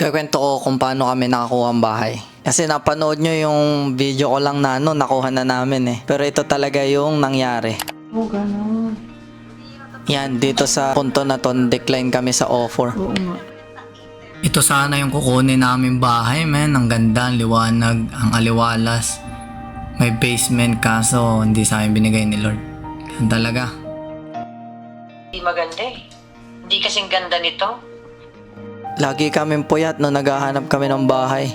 Kakwento ko kung paano kami nakakuha ang bahay. Kasi napanood nyo yung video ko lang na nakuha na namin eh. Pero ito talaga yung nangyari. Oo, gano'n. Yan, dito sa punto na to, decline kami sa offer. Oo nga. Ito sana yung kukunin namin bahay, men. Ang ganda, ang liwanag, ang aliwalas. May basement kaso hindi sa akin binigay ni Lord. Yan talaga. Hindi maganda eh. Hindi kasing ganda nito. Lagi kaming puyat no naghahanap kami ng bahay.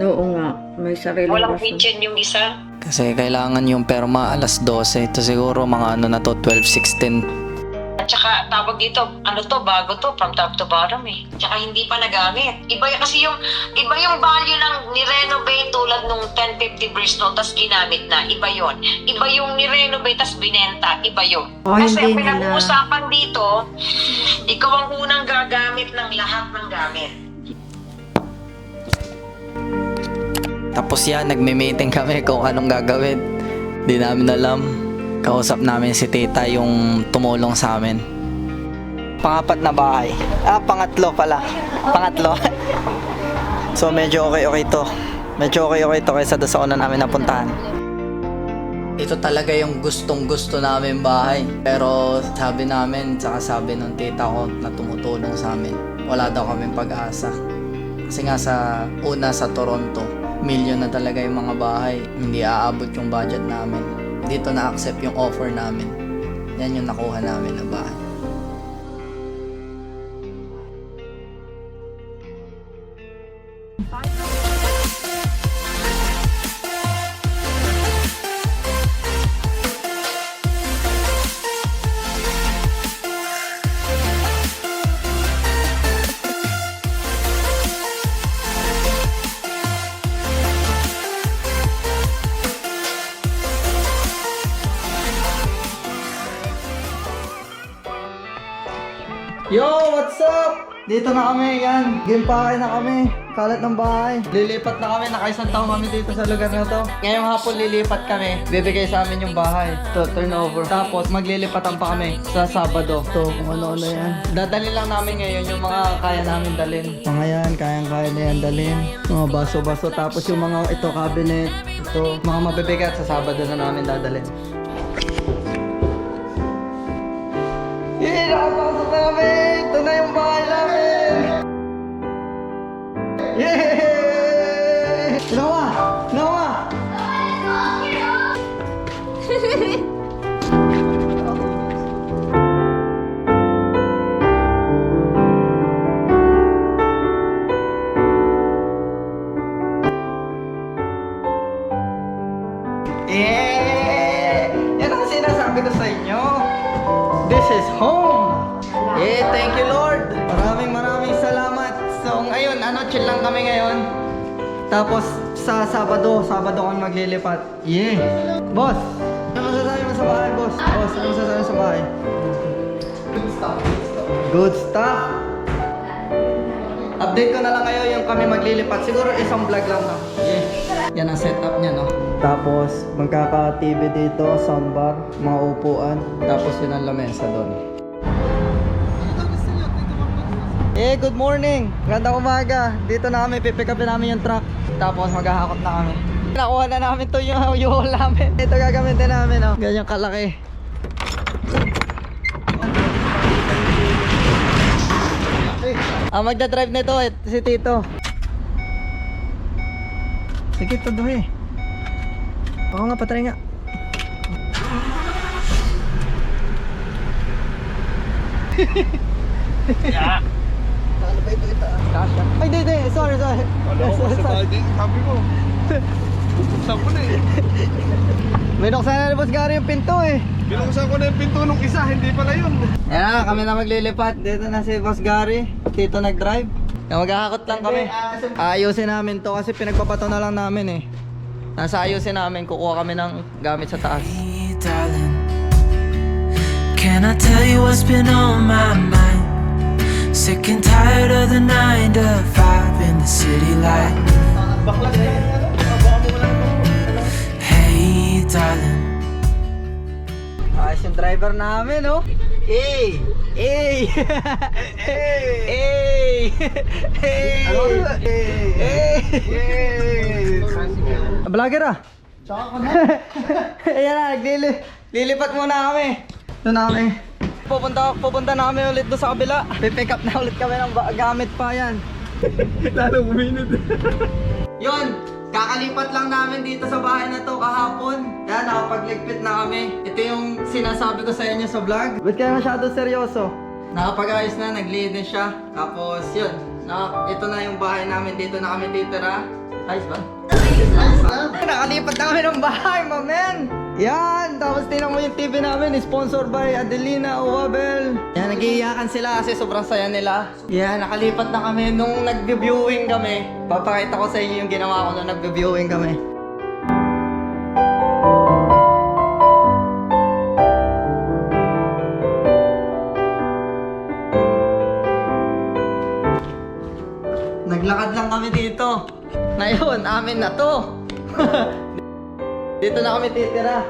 Oo nga. May sarili Walang ko siya. kitchen yung isa. Kasi kailangan yung perma alas 12. Ito siguro mga ano na to, 12, 16. At saka tawag dito, ano to, bago to, from top to bottom eh. Tsaka hindi pa nagamit. Iba kasi iba yung value ng ni-renovate tulad nung 1050 Bristol tas ginamit na. Iba yon. Iba yung ni-renovate tas binenta. Iba yon. Oh, Kasi ang hindi nila. pinag-uusapan dito, ikaw ang unang gagamit ng lahat ng gamit. Tapos yan, nagme-meeting kami kung anong gagawin. Di namin alam. Kausap namin si tita yung tumulong sa amin. Pangapat na bahay. Pangatlo pala. Pangatlo. So medyo okay to. Medyo okay to kaysa doon sa una namin napuntahan. Ito talaga yung gustong gusto namin bahay. Pero sabi namin, saka sabi ng tita ko na tumutulong sa amin, wala daw kaming pag-asa. Kasi nga sa Toronto, milyon na talaga yung mga bahay. Hindi aabot yung budget namin. Dito na-accept yung offer namin. Yan yung nakuha namin na bahay. Yo, what's up? Dito na kami, yan. Gimpake na kami. Kalat ng bahay. Lilipat na kami. Nakaisang taon kami dito sa lugar na to. Ngayong hapon lilipat kami. Bibigay sa amin yung bahay. To turnover. Tapos maglilipatan pa kami sa Sabado. To kung ano-ano yan. Dadalhin lang namin ngayon yung mga kaya namin dalhin. Mga yan, kayang-kaya na yan dalhin. Mga baso-baso. Tapos yung mga ito, cabinet. Ito, mga mabibigat sa Sabado na namin dadalhin. Yeah, nakapasok na kami! Ito na yung bahay namin! Yay! Noah! Noah! Yeah! Yan ang sinasabi ko sa inyo. This is home! Yeah, thank you Lord! Maraming salamat. So ngayon, chill lang kami ngayon. Tapos sa Sabado kami maglilipat. Yeah! Boss! Ano masasabi mo sa bahay, boss? Boss, ano masasabi mo sa bahay? Good stuff. Good stuff? Update ko na lang kayo yung kami maglilipat. Siguro isang vlog lang na. Yeah. Yan ang setup niya, no? Tapos magkaka-TV dito, soundbar, mga upuan. Tapos yun ang lamesa doon. Good morning! Gandang umaga! Dito na kami, pipick upin namin yung truck. Tapos maghahakot na kami. Nakuha na namin to yung U-Haul namin. Ito gagamitin namin, oh. Ganyan kalaki. Magdadrive nito si Tito. Sige, todo eh. Oo nga, patry nga. Yeah. Ano ba ito? Kasha. Ay, di. Sorry. Wala ko sa body. Sabi ko, buksan ko na eh. Binuksan na ni Boss Gary yung pinto eh. Binuksan ko na yung pinto nung isa, hindi pala yun. Ayan na, kami na maglilipat. Dito na si Boss Gary. Tito nag-drive. Maghahakot lang kami. Ayusin namin to kasi pinagpapato na lang namin eh. Nasa ayusin namin, kukuha kami ng gamit sa taas. Hey, darling, can I tell you what's been on my mind? Sick and tired of the 9 to 5 in the city light. Hey, darling, Ayos yung driver namin, oh. Hey! Hey! Hey! Hey! Hey! Vlogger ah! Tsaka ka na. Ayan na, lilipat muna kami. Doon na kami. Pupunta na kami ulit doon sa kabila. Pipick up na ulit kami ng gamit pa yan. Lalo kuminit. Yun, kakalipat lang namin dito sa bahay na to kahapon. Kaya nakapagligpit na kami. Ito yung sinasabi ko sa inyo sa vlog. Ba't kaya masyado seryoso? Nakapag-ayos na, naglinis siya. Tapos yun, ito na yung bahay namin. Dito na kami titira. Ayos ba? Nakalipat na kami ng bahay, my man! Yan! Tapos tingnan mo yung TV namin, sponsored by Adelina Uwabel. Yan, nag-iiyakan sila kasi sobrang saya nila. Yan, nakalipat na kami nung nag-viewing kami. Papakita ko sa inyo yung ginawa ko nung nag-viewing kami. Naglakad lang kami dito. Ngayon, amin na to. Dito na kami titira.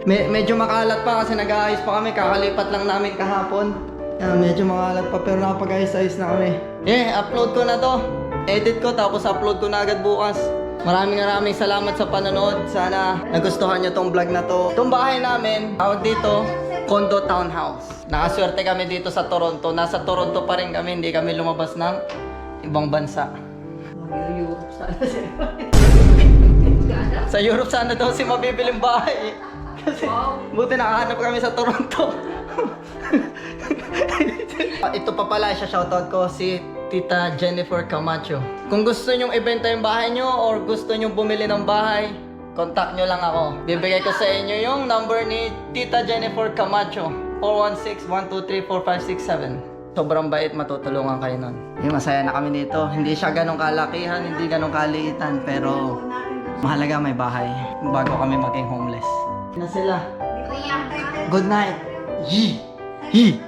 Medyo makalat pa kasi nag-aayos pa kami. Kakalipat lang namin kahapon. Medyo makalat pa pero nakapag-ayos-ayos na kami. Upload ko na to. Edit ko tapos upload ko na agad bukas. Maraming salamat sa panonood. Sana nagustuhan nyo tong vlog na to. Itong bahay namin, tawag dito, condo townhouse. Nakaswerte kami dito sa Toronto. Nasa Toronto pa rin kami, hindi kami lumabas ng ibang bansa. Mag-Europe sana siya. Sa Europe sana daw si mabibiling bahay. Kasi buti nakahanap kami sa Toronto. Ito pa pala, shoutout ko si Tita Jennifer Camacho. Kung gusto nyong ibenta yung bahay nyo or gusto nyong bumili ng bahay, contact nyo lang ako. Bibigay ko sa inyo yung number ni Tita Jennifer Camacho. 416-123-4567. Sobrang bait, matutulungan kayo nun. Masaya na kami dito. Hindi siya ganong kalakihan, hindi ganong kaliitan, pero mahalaga may bahay bago kami maging homeless. Na sila. Good night. Yee! Yee!